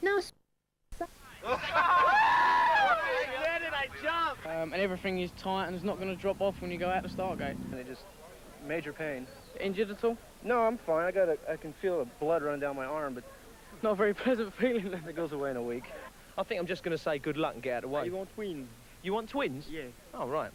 No. I jumped. And everything is tight and it's not going to drop off when you go out the start gate. And it just major pain. Injured at all? No, I'm fine. I can feel the blood running down my arm, but not a very pleasant feeling. It goes away in a week. I think I'm just going to say good luck and get out of the way. You want twins? You want twins? Yeah. Oh, right.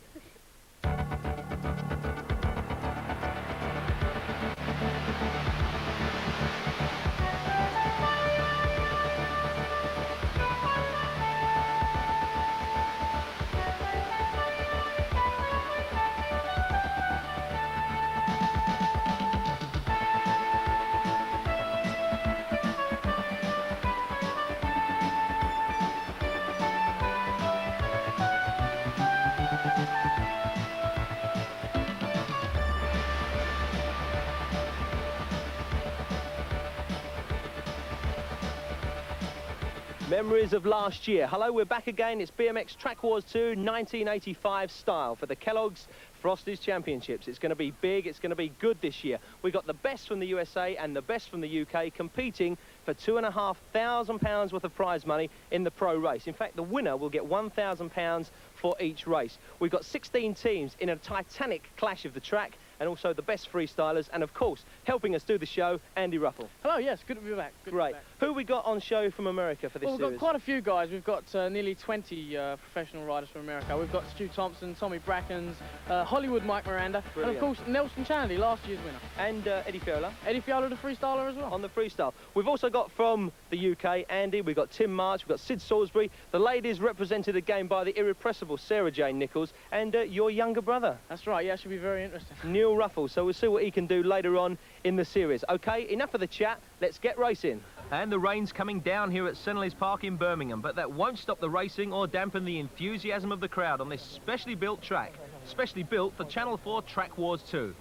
Memories of last year. Hello, we're back again. It's BMX Track Wars II 1985 style for the Kellogg's Frosties Championships. It's going to be big, it's going to be good this year. We got the best from the USA and the best from the UK competing for £2,500 worth of prize money in the pro race. In fact, the winner will get £1,000 for each race. We've got 16 teams in a titanic clash of the track, and also the best freestylers, and of course, helping us do the show, Andy Ruffle. Hello, yes, good to be back. Great. Who we got on show from America for this series? We've got quite a few guys. We've got nearly 20 professional riders from America. We've got Stu Thompson, Tommy Brackens, Hollywood Mike Miranda, brilliant. And of course Nelson Chandy, last year's winner. And Eddie Fiola. Eddie Fiola, the freestyler as well. On the freestyle. We've also got from the UK, Andy, we've got Tim March, we've got Sid Salisbury. The ladies represented again by the irrepressible Sarah Jane Nichols, and your younger brother. That's right, yeah, should be very interesting. Neil Ruffle, so we'll see what he can do later on in the series. Okay, enough of the chat, let's get racing. And the rain's coming down here at Senneleys Park in Birmingham, but that won't stop the racing or dampen the enthusiasm of the crowd on this specially built track. Specially built for Channel 4 Track Wars 2.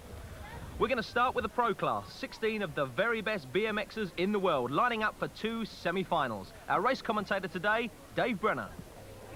We're going to start with the pro class, 16 of the very best BMXers in the world, lining up for 2 semi-finals. Our race commentator today, Dave Brenner.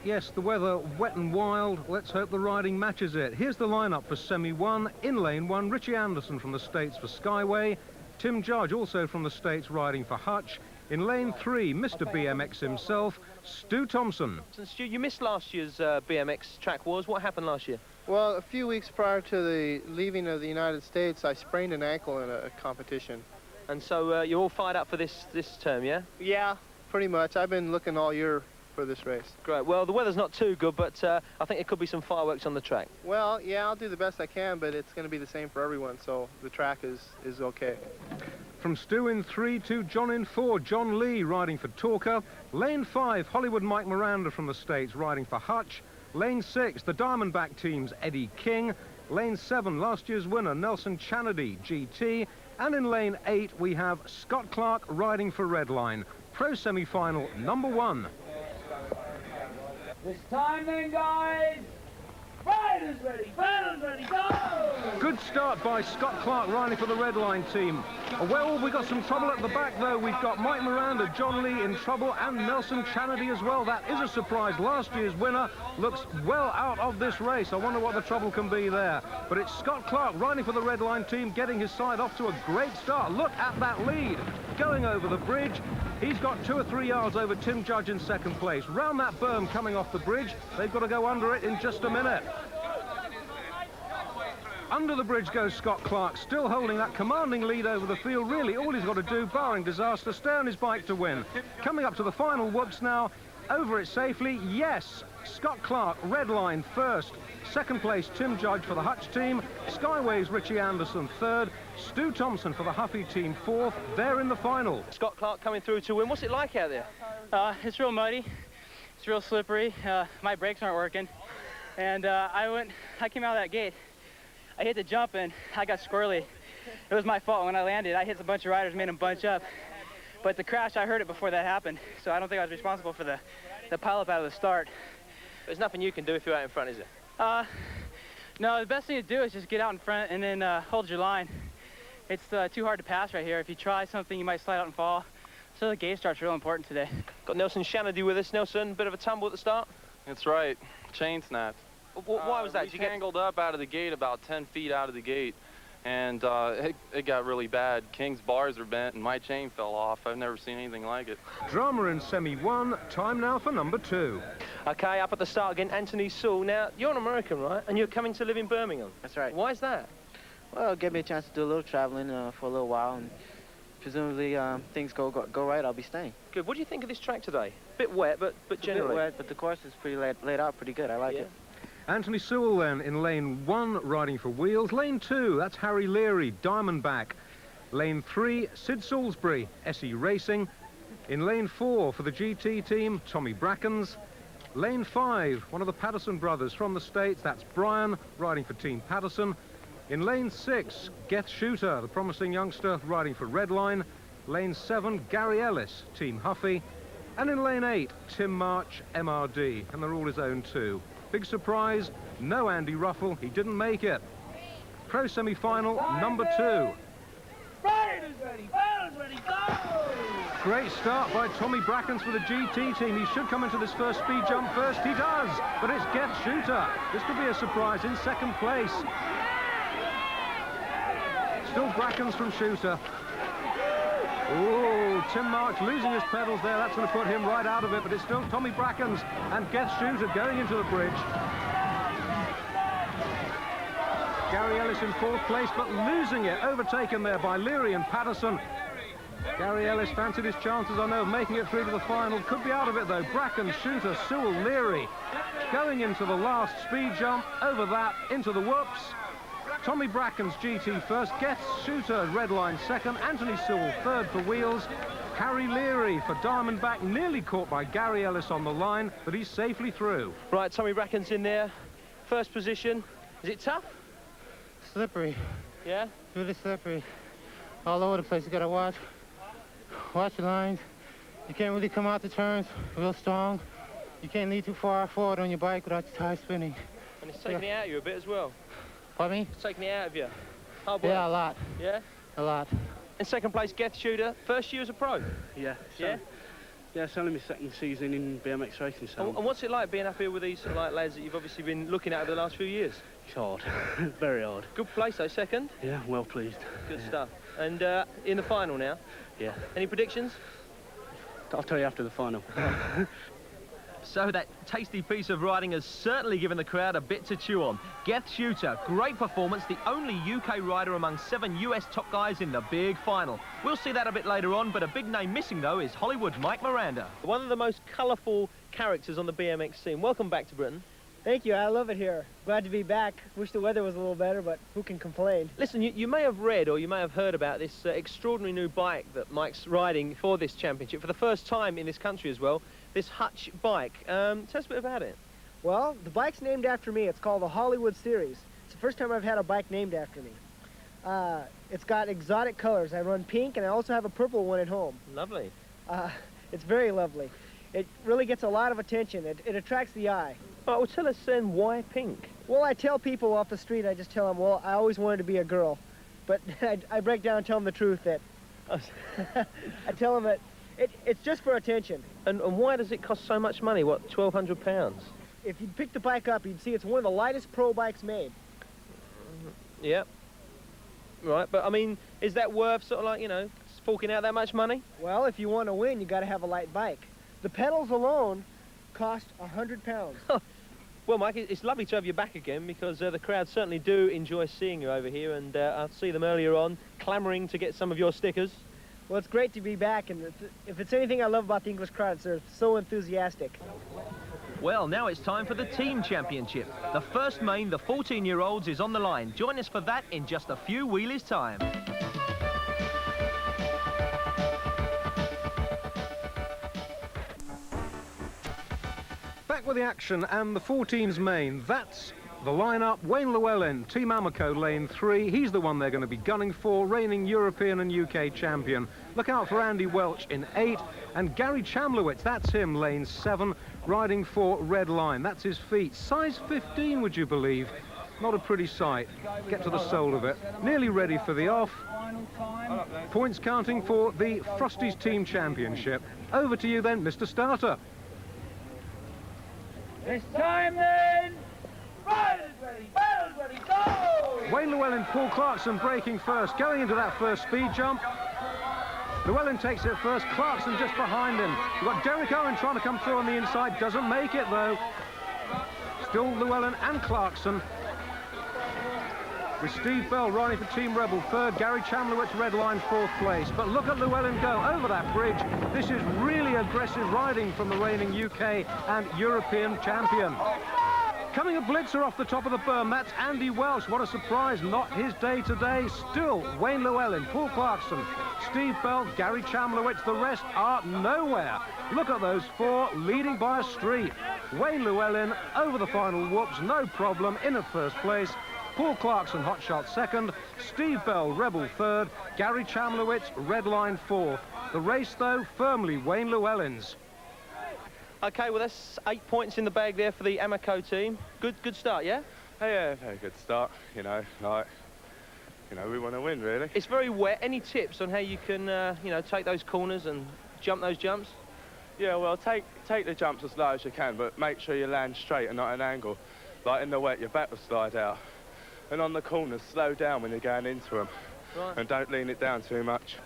Yes, the weather wet and wild. Let's hope the riding matches it. Here's the lineup for semi-1. In lane 1, Ritchie Anderson from the States for Skyway. Tim Judge, also from the States, riding for Hutch. In lane 3, Mr. BMX himself, Stu Thompson. So, Stu, you missed last year's BMX Track Wars. What happened last year? Well, a few weeks prior to the leaving of the United States, I sprained an ankle in a competition. And so you're all fired up for this term, yeah? Yeah, pretty much. I've been looking all year for this race. Great. Well, the weather's not too good, but I think there could be some fireworks on the track. Well, yeah, I'll do the best I can, but it's going to be the same for everyone, so the track is okay. From Stu in 3 to John in 4, John Lee riding for Torker. Lane 5, Hollywood Mike Miranda from the States riding for Hutch. Lane 6, the Diamondback team's Eddie King. Lane 7, last year's winner, Nelson Chanady, GT. And in lane 8, we have Scott Clark riding for Redline. Pro semi-final number 1. This time then, guys! Riders ready, go! Good start by Scott Clark riding for the Redline team. Well, we got some trouble at the back though. We've got Mike Miranda, John Lee in trouble, and Nelson Chanady as well. That is a surprise. Last year's winner looks well out of this race. I wonder what the trouble can be there. But it's Scott Clark riding for the Redline team, getting his side off to a great start. Look at that lead. Going over the bridge. He's got 2 or 3 yards over Tim Judge in second place. Round that berm coming off the bridge. They've got to go under it in just a minute. Under the bridge goes Scott Clark, still holding that commanding lead over the field. Really, all he's got to do, barring disaster, stay on his bike to win. Coming up to the final whoops now. Over it safely, yes. Scott Clark, Redline first. Second place, Tim Judge for the Hutch team. Skyway's Ritchie Anderson third. Stu Thompson for the Huffy team fourth. They're in the final. Scott Clark coming through to win. What's it like out there? It's real muddy. It's real slippery. My brakes aren't working. And I came out of that gate. I hit the jump and I got squirrely. It was my fault. When I landed, I hit a bunch of riders, made them bunch up. But the crash, I heard it before that happened. So I don't think I was responsible for the pileup out of the start. There's nothing you can do if you're out in front, is there? No, the best thing to do is just get out in front and then hold your line. It's too hard to pass right here. If you try something, you might slide out and fall. So the gate start's real important today. Got Nelson Chanady with us. Nelson, bit of a tumble at the start? That's right. Chain snapped. Why was that? We tangled up out of the gate about 10 feet out of the gate, and it got really bad. King's bars are bent and my chain fell off. I've never seen anything like it. Drama in semi 1, time now for number 2. Okay, up at the start again, Anthony Sewell. Now, you're an American, right? And you're coming to live in Birmingham. That's right. Why is that? Well, it'll give me a chance to do a little traveling for a little while, and presumably things go right, I'll be staying. Good. What do you think of this track today? Bit wet, but generally. A bit wet, but the course is pretty laid out pretty good. I like it. Anthony Sewell then in lane 1, riding for wheels. Lane 2, that's Harry Leary, Diamondback. Lane 3, Sid Salisbury, SE Racing. In lane 4 for the GT team, Tommy Brackens. Lane 5, one of the Patterson brothers from the States, that's Brian, riding for Team Patterson. In lane 6, Geth Shooter, the promising youngster, riding for Redline. Lane 7, Gary Ellis, Team Huffy. And in lane 8, Tim March, MRD, and they're all his own too. Big surprise, no Andy Ruffle, he didn't make it. Pro semi-final, number 2. Riders ready, fighters ready, go! Great start by Tommy Brackens for the GT team. He should come into this first speed jump first. He does, but it's Geth Shooter. This could be a surprise in second place. Still Brackens from Shooter. Oh, Tim March losing his pedals there. That's going to put him right out of it, but it's still Tommy Brackens and Geth Shooter going into the bridge. Gary Ellis in 4th place, but losing it, overtaken there by Leary and Patterson. Gary Ellis fancied his chances, I know, of making it through to the final. Could be out of it, though. Brackens, Shooter, Sewell, Leary going into the last speed jump. Over that, into the whoops. Tommy Brackens, GT first. Geth Shooter, Redline second. Anthony Sewell, 3rd for wheels. Harry Leary for Diamondback, nearly caught by Gary Ellis on the line, but he's safely through. Right, Tommy Brackens in there. 1st position. Is it tough? Slippery. Yeah? Really slippery. All over the place. You gotta watch your lines. You can't really come out the turns real strong. You can't lean too far forward on your bike without your tires spinning. And it's taking it out of you a bit as well. Pardon me? It's taking it out of you. Hard work. Yeah, a lot. Yeah? A lot. In 2nd place, Geth Shooter. 1st year as a pro. Yeah. Yeah? Yeah, it's only my 2nd season in BMX racing. So And what's it like being up here with these lads that you've obviously been looking at over the last few years? it's hard. Very hard. Good place though, 2nd. Yeah, well pleased. Good stuff. And in the final now. Yeah. Any predictions? I'll tell you after the final. So that tasty piece of riding has certainly given the crowd a bit to chew on. Geth Shooter, great performance, the only UK rider among 7 US top guys in the big final. We'll see that a bit later on, but a big name missing though is Hollywood's Mike Miranda. One of the most colourful characters on the BMX scene. Welcome back to Britain. Thank you, I love it here. Glad to be back. Wish the weather was a little better, but who can complain? Listen, you may have read or you may have heard about this extraordinary new bike that Mike's riding for this championship for the first time in this country as well. This Hutch bike. Tell us a bit about it. Well, the bike's named after me. It's called the Hollywood Series. It's the first time I've had a bike named after me. It's got exotic colors. I run pink, and I also have a purple one at home. Lovely. It's very lovely. It really gets a lot of attention. It attracts the eye. Well, tell us then, why pink? Well, I tell people off the street, I just tell them, well, I always wanted to be a girl. But I break down and tell them the truth that... I tell them that it's just for attention. And why does it cost so much money? What, £1,200? If you pick the bike up, you'd see it's one of the lightest pro bikes made. Yeah. Right, but I mean, is that worth sort of like, you know, forking out that much money? Well, if you want to win, you got to have a light bike. The pedals alone cost £100. Well, Mike, it's lovely to have you back again because the crowd certainly do enjoy seeing you over here, and I'll see them earlier on clamouring to get some of your stickers. Well, it's great to be back, and if it's anything I love about the English crowd, they're so enthusiastic. Well, now it's time for the team championship. The first main, the 14-year-olds, is on the line. Join us for that in just a few wheelies' time. Back with the action and the 14's main. That's the lineup. Wayne Llewellyn, Team Amoco, lane 3. He's the one they're going to be gunning for, reigning European and UK champion. Look out for Andy Welch in 8. And Gary Chamlowitz, that's him, lane 7, riding for Redline. That's his feet. Size 15, would you believe? Not a pretty sight. Get to the soul of it. Nearly ready for the off. Points counting for the Frosties Team Championship. Over to you then, Mr. Starter. It's time then! Riders ready, battles ready, go! Wayne Llewellyn, Paul Clarkson breaking first, going into that first speed jump. Llewellyn takes it first, Clarkson just behind him. We've got Derek Owen trying to come through on the inside, doesn't make it though. Still Llewellyn and Clarkson. With Steve Bell riding for Team Rebel third, Gary Chamlowitz Redline fourth place. But look at Llewellyn go over that bridge. This is really aggressive riding from the reigning UK and European champion. Coming a blitzer off the top of the berm, that's Andy Welsh. What a surprise, not his day today. Still Wayne Llewellyn, Paul Clarkson, Steve Bell, Gary Chamlowitz. The rest are nowhere. Look at those four leading by a street. Wayne Llewellyn over the final whoops, no problem, in at first place. Paul Clarkson, hotshot second, Steve Bell, Rebel third, Gary Chamlowitz, Redline fourth. The race, though, firmly Wayne Llewellyn's. Okay, well, that's 8 points in the bag there for the Amoco team. Good start, yeah? Yeah, very good start. You know, we want to win, really. It's very wet. Any tips on how you can, you know, take those corners and jump those jumps? Yeah, well, take the jumps as low as you can, but make sure you land straight and not at an angle. Like in the wet, your back will slide out. And on the corners, slow down when you're going into them. Right. And don't lean it down too much.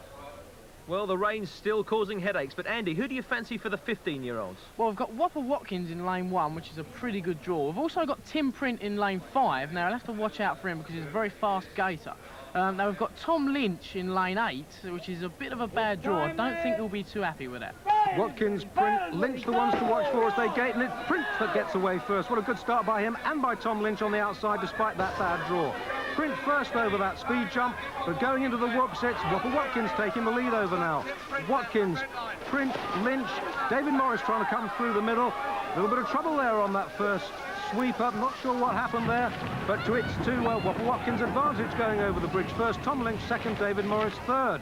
Well, the rain's still causing headaches, but Andy, who do you fancy for the 15-year-olds? Well, we've got Whopper Watkins in lane 1, which is a pretty good draw. We've also got Tim Print in lane 5. Now, I'll have to watch out for him because he's a very fast gaiter. Now, we've got Tom Lynch in lane 8, which is a bit of a bad draw. I don't think he'll be too happy with that. Watkins, Print, Lynch the ones to watch for as they gate, and it's Print that gets away first. What a good start by him and by Tom Lynch on the outside despite that bad draw. Print first over that speed jump, but going into the whoops, it's Whopper Watkins taking the lead over now. Watkins, Print, Lynch, David Morris trying to come through the middle. A little bit of trouble there on that first sweep up, not sure what happened there, but to Whopper Watkins' advantage going over the bridge first. Tom Lynch second, David Morris third.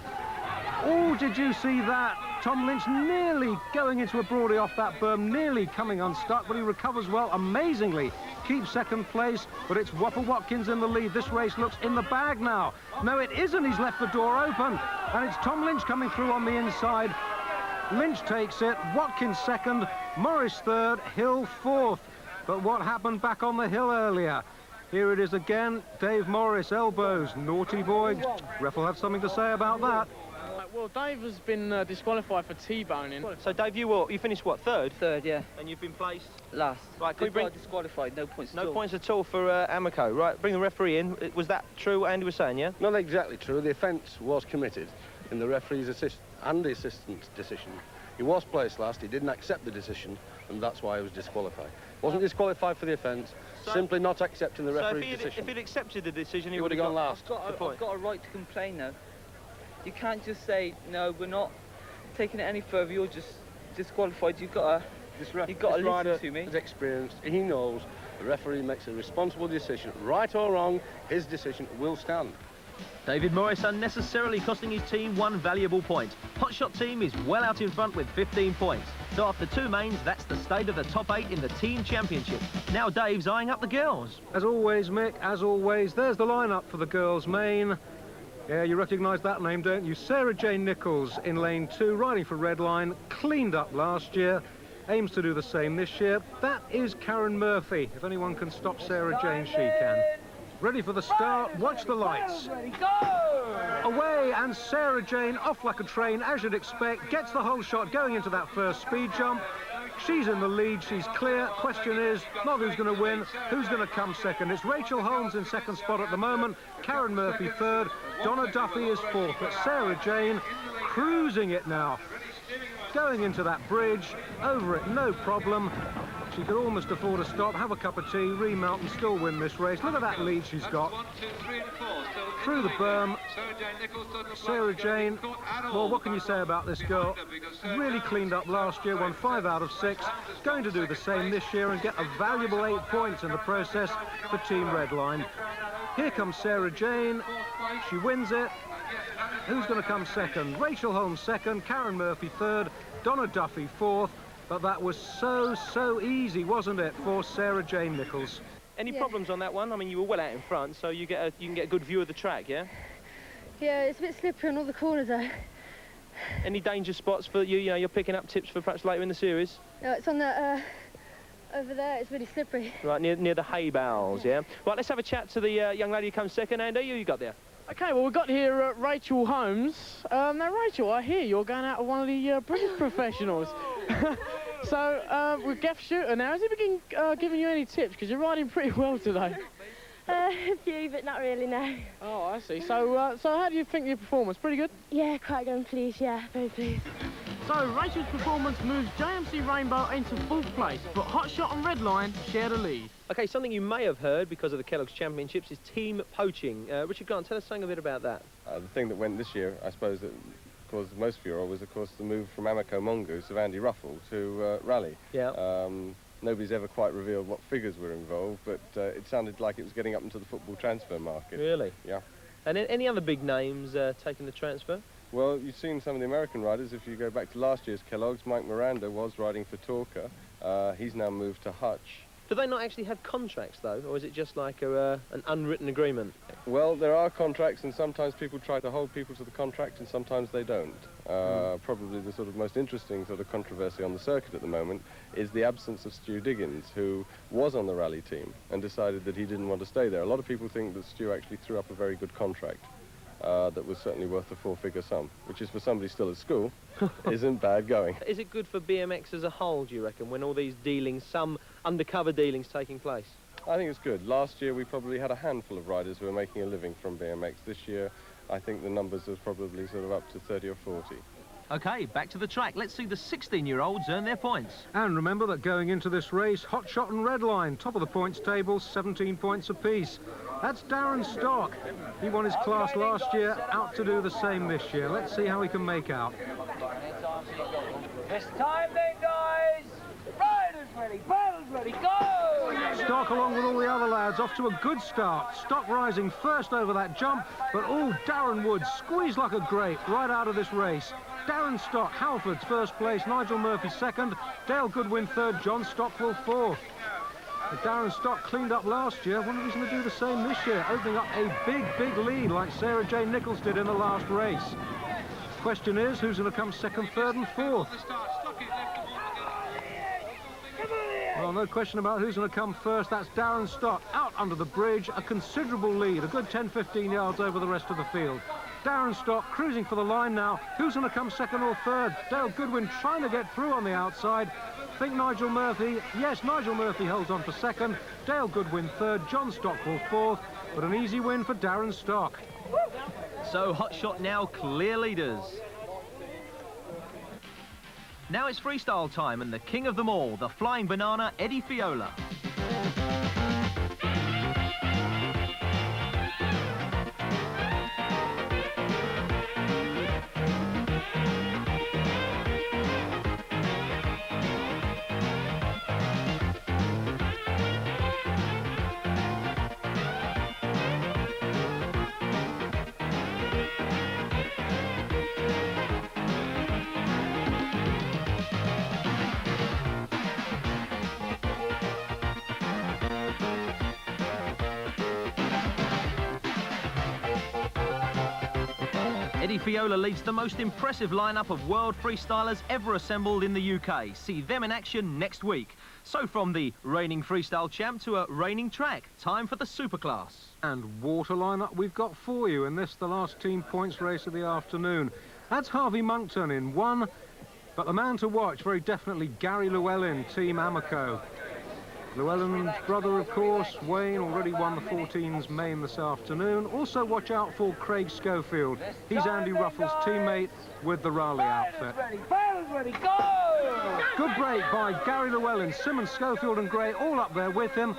Oh, did you see that? Tom Lynch nearly going into a broadie off that berm, nearly coming unstuck, but he recovers well, amazingly. Keeps second place, but it's Whopper Watkins in the lead. This race looks in the bag now. No, it isn't. He's left the door open, and it's Tom Lynch coming through on the inside. Lynch takes it, Watkins second, Morris third, Hill fourth. But what happened back on the hill earlier? Here it is again, Dave Morris, elbows, naughty boy. Ref will have something to say about that. Well, Dave has been disqualified for T-boning. So, Dave, you finished, what, third? Third, yeah. And you've been placed? Last. Right, can we bring... disqualified, no points at all. No points at all for Amoco. Right, bring the referee in. Was that true what Andy was saying, yeah? Not exactly true. The offence was committed in the referee's and the assistant's decision. He was placed last, he didn't accept the decision, and that's why he was disqualified. Wasn't disqualified for the offence, simply not accepting the referee's decision. If he'd accepted the decision, he would have gone last. I've got a right to complain, though. You can't just say, no, we're not taking it any further, you're just disqualified. You've got to listen to me. He's experienced, he knows the referee makes a responsible decision. Right or wrong, his decision will stand. David Morris unnecessarily costing his team 1 valuable point. Hotshot team is well out in front with 15 points. So after 2 mains, that's the state of the top 8 in the team championship. Now Dave's eyeing up the girls. As always, Mick, as always, there's the lineup for the girls' main. Yeah, you recognise that name, don't you? Sarah Jane Nichols in lane 2, riding for Redline, cleaned up last year, aims to do the same this year. That is Karen Murphy. If anyone can stop Sarah Jane, she can. Ready for the start, watch the lights. Away, and Sarah Jane off like a train, as you'd expect, gets the whole shot going into that first speed jump. She's in the lead, she's clear. Question is, not who's going to win, who's going to come second. It's Rachel Holmes in second spot at the moment, Karen Murphy third, Donna Duffy is fourth, but Sarah Jane cruising it now. Going into that bridge, over it, no problem. She could almost afford a stop, have a cup of tea, remount and still win this race. Look at that lead she's got. Through the berm, Sarah Jane, well, what can you say about this girl? Really cleaned up last year, won 5 out of 6. Going to do the same this year and get a valuable 8 points in the process for Team Redline. Here comes Sarah Jane. She wins it. Who's going to come second? Rachel Holmes second, Karen Murphy third, Donna Duffy fourth. But that was so easy, wasn't it, for Sarah Jane Nichols? Any problems on that one? I mean, you were well out in front, so you can get a good view of the track, yeah? Yeah, it's a bit slippery on all the corners, though. Any danger spots for you? You know, you're picking up tips for perhaps later in the series? No, it's on the Over there, it's really slippery. Right, near the hay bales, yeah? Right, let's have a chat to the young lady who comes second. Andy, who you got there? Okay, well, we've got here Rachel Holmes. Now, Rachel, I hear you're going out with one of the British professionals. So, with Geth Shooter now, has he been giving you any tips? Because you're riding pretty well today. A few, but not really, no. Oh, I see. So, so how do you think your performance? Pretty good? Yeah, quite good, I'm pleased, yeah, very pleased. So, Rachel's performance moves JMC Rainbow into 4th place, but Hotshot and Redline share the lead. Okay, something you may have heard because of the Kellogg's Championships is team poaching. Richard Grant, tell us something a bit about that. The thing that went this year, I suppose, that caused most furore was, of course, the move from Amoco Mongoose of Andy Ruffle to Rally. Yeah. Nobody's ever quite revealed what figures were involved, but it sounded like it was getting up into the football transfer market. Really? Yeah. And any other big names taking the transfer? Well, you've seen some of the American riders. If you go back to last year's Kellogg's, Mike Miranda was riding for Torker. He's now moved to Hutch. Do they not actually have contracts, though, or is it just like an unwritten agreement? Well, there are contracts, and sometimes people try to hold people to the contract, and sometimes they don't. Probably the sort of most interesting sort of controversy on the circuit at the moment is the absence of Stu Diggins, who was on the rally team and decided that he didn't want to stay there. A lot of people think that Stu actually threw up a very good contract. That was certainly worth a 4-figure sum, which is for somebody still at school, isn't bad going. Is it good for BMX as a whole, do you reckon, when all these dealings, some undercover dealings taking place? I think it's good. Last year we probably had a handful of riders who were making a living from BMX. This year I think the numbers are probably sort of up to 30 or 40. OK, back to the track. Let's see the 16-year-olds earn their points. And remember that going into this race, Hotshot and Redline, top of the points table, 17 points apiece. That's Darren Stock. He won his class last year, out to do the same this year. Let's see how he can make out. It's time then, guys! Riders ready, paddles ready, go! Stock, along with all the other lads, off to a good start. Stock rising first over that jump, but Darren Wood squeezed like a grape right out of this race. Darren Stock, Halford's first place, Nigel Murphy second, Dale Goodwin third, John Stockwell fourth. But Darren Stock cleaned up last year. I wonder if he's going to do the same this year, opening up a big lead like Sarah J. Nichols did in the last race. Question is, who's going to come second, third and fourth? Well, no question about who's going to come first. That's Darren Stock out under the bridge, a considerable lead, a good 10-15 yards over the rest of the field. Darren Stock cruising for the line now. Who's going to come second or third? Dale Goodwin trying to get through on the outside. I think Nigel Murphy, yes, Nigel Murphy holds on for second. Dale Goodwin third, John Stockwell fourth, but an easy win for Darren Stock. So Hotshot now clear leaders. Now it's freestyle time, and the king of them all, the flying banana, Eddie Fiola. Eddie Fiola leads the most impressive lineup of world freestylers ever assembled in the UK. See them in action next week. So from the reigning freestyle champ to a reigning track, time for the superclass. And water lineup we've got for you in this, the last team points race of the afternoon. That's Harvey Monkton in one, but the man to watch, very definitely Gary Llewellyn, Team Amoco. Llewellyn's brother, of course, Wayne, already won the 14's main this afternoon. Also watch out for Craig Schofield. He's Andy Ruffle's teammate with the Raleigh outfit. Ready, go! Good break by Gary Llewellyn, Simmons, Schofield and Gray all up there with him.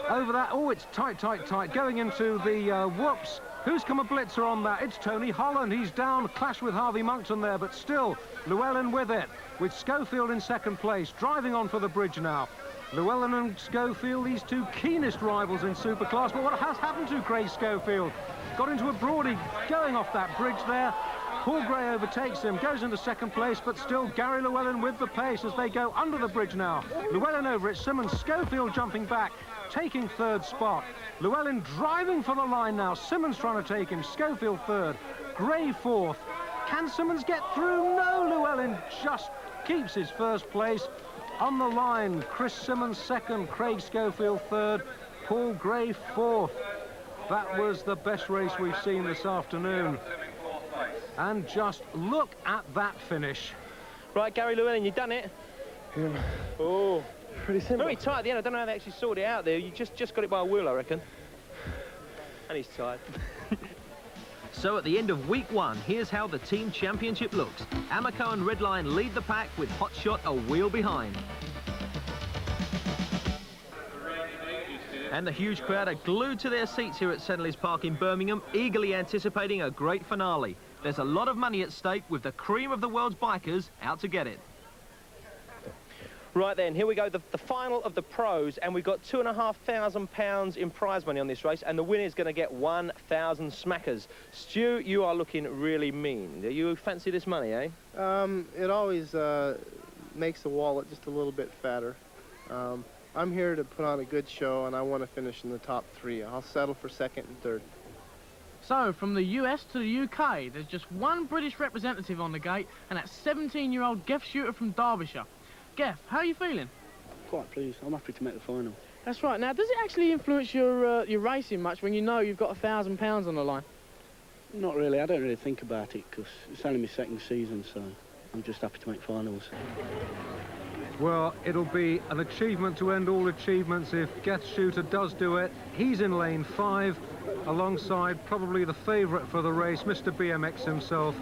Over that, it's tight. Going into the whoops. Who's come a blitzer on that? It's Tony Holland. He's down, clash with Harvey Monkton there, but still Llewellyn with it, with Schofield in second place, driving on for the bridge now. Llewellyn and Schofield, these two keenest rivals in Superclass, but what has happened to Craig Schofield? Got into a broadie going off that bridge there. Paul Gray overtakes him, goes into second place, but still Gary Llewellyn with the pace as they go under the bridge now. Llewellyn over it, Simmons, Schofield jumping back, taking third spot. Llewellyn driving for the line now, Simmons trying to take him, Schofield third, Gray fourth. Can Simmons get through? No, Llewellyn just keeps his first place. On the line, Chris Simmons second, Craig Schofield third, Paul Gray fourth. That was the best race we've seen this afternoon. And just look at that finish. Right, Gary Llewellyn, you've done it. Yeah. Oh, pretty simple. Very tight at the end. I don't know how they actually sorted it out there. You just got it by a wheel, I reckon. And he's tired. So at the end of week 1, here's how the team championship looks. Amoco and Redline lead the pack with Hotshot a wheel behind. And the huge crowd are glued to their seats here at Senneleys Park in Birmingham, eagerly anticipating a great finale. There's a lot of money at stake with the cream of the world's bikers out to get it. Right then, here we go, the final of the pros, and we've got £2,500 in prize money on this race, and the winner's going to get 1,000 smackers. Stu, you are looking really mean. Do you fancy this money, eh? It always makes the wallet just a little bit fatter. I'm here to put on a good show, and I want to finish in the top 3. I'll settle for second and third. So, from the US to the UK, there's just one British representative on the gate, and that's 17-year-old Geth Shooter from Derbyshire. Geth, how are you feeling? Quite pleased. I'm happy to make the final. That's right. Now, does it actually influence your racing much when you know you've got £1,000 on the line? Not really. I don't really think about it because it's only my second season, so I'm just happy to make finals. Well, it'll be an achievement to end all achievements if Geth Shooter does do it. He's in lane 5, alongside probably the favourite for the race, Mr. BMX himself,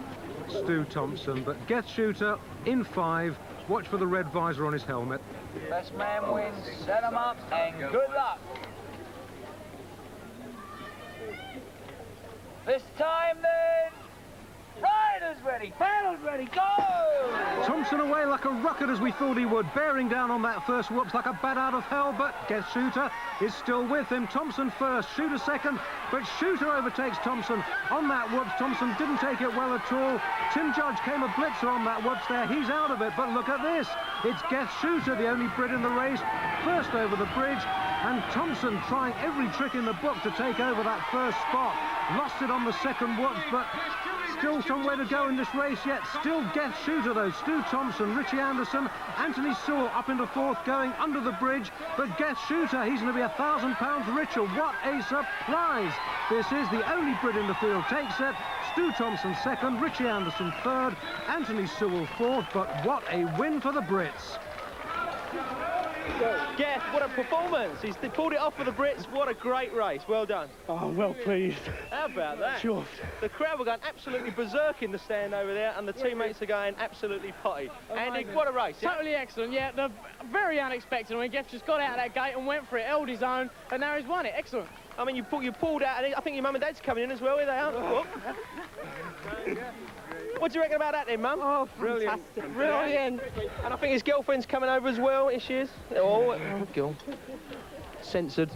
Stu Thompson. But Geth Shooter in 5. Watch for the red visor on his helmet. Best man wins, set him up, and good luck. This time then, riders ready, paddles ready, go! Thompson away like a rocket as we thought he would, bearing down on that first whoops like a bat out of hell, but Geth Shooter is still with him. Thompson first, Shooter second, but Shooter overtakes Thompson on that whoops. Thompson didn't take it well at all. Tim Judge came a blitzer on that whoops there. He's out of it, but look at this. It's Geth Shooter, the only Brit in the race, first over the bridge, and Thompson trying every trick in the book to take over that first spot. Lost it on the second whoops, but still some way to go in this race yet. Still Geth Shooter though. Stu Thompson, Ritchie Anderson, Anthony Sewell up into 4th going under the bridge, but Geth Shooter, he's going to be £1,000 richer. What a surprise! This is the only Brit in the field. Takes it. Stu Thompson 2nd, Ritchie Anderson 3rd, Anthony Sewell 4th, but what a win for the Brits. Geth, what a performance. He's pulled it off for the Brits. What a great race. Well done. Oh, well pleased. How about that? Chuffed. The crowd were going absolutely berserk in the stand over there, and the teammates are going absolutely potty. Andy, what a race. Yeah? Totally excellent, yeah. Very unexpected. I mean, Geth just got out of that gate and went for it, held his own, and now he's won it. Excellent. I mean, you pulled out, and I think your mum and dad's coming in as well. Here they are. What do you reckon about that then, Mum? Oh, brilliant. Brilliant. And I think his girlfriend's coming over as well. Here she is. Oh, go on. Censored.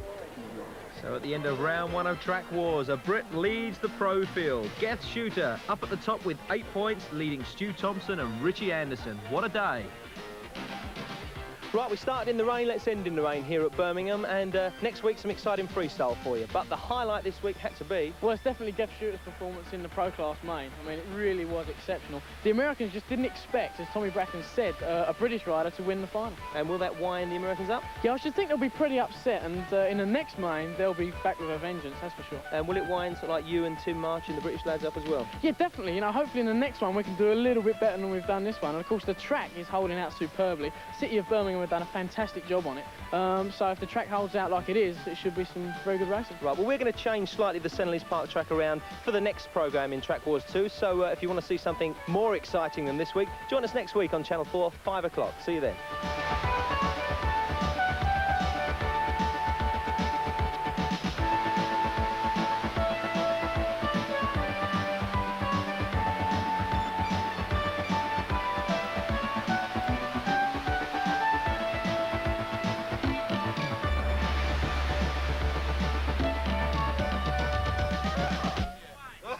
So at the end of round 1 of Track Wars, a Brit leads the pro field. Geth Shooter up at the top with 8 points, leading Stu Thompson and Ritchie Anderson. What a day. Right, we started in the rain, let's end in the rain here at Birmingham, and next week some exciting freestyle for you. But the highlight this week had to be... Well, it's definitely Geth Shooter's performance in the pro class main. I mean, it really was exceptional. The Americans just didn't expect, as Tommy Brackens said, a British rider to win the final. And will that wind the Americans up? Yeah, I should think they'll be pretty upset, and in the next main, they'll be back with a vengeance, that's for sure. And will it wind sort of like you and Tim March and the British lads up as well? Yeah, definitely. You know, hopefully in the next one we can do a little bit better than we've done this one. And of course, the track is holding out superbly. City of Birmingham have done a fantastic job on it. So if the track holds out like it is, it should be some very good racing. Right, well, we're going to change slightly the Senneleys Park track around for the next programme in Track Wars 2. So if you want to see something more exciting than this week, join us next week on Channel 4, 5 o'clock. See you then.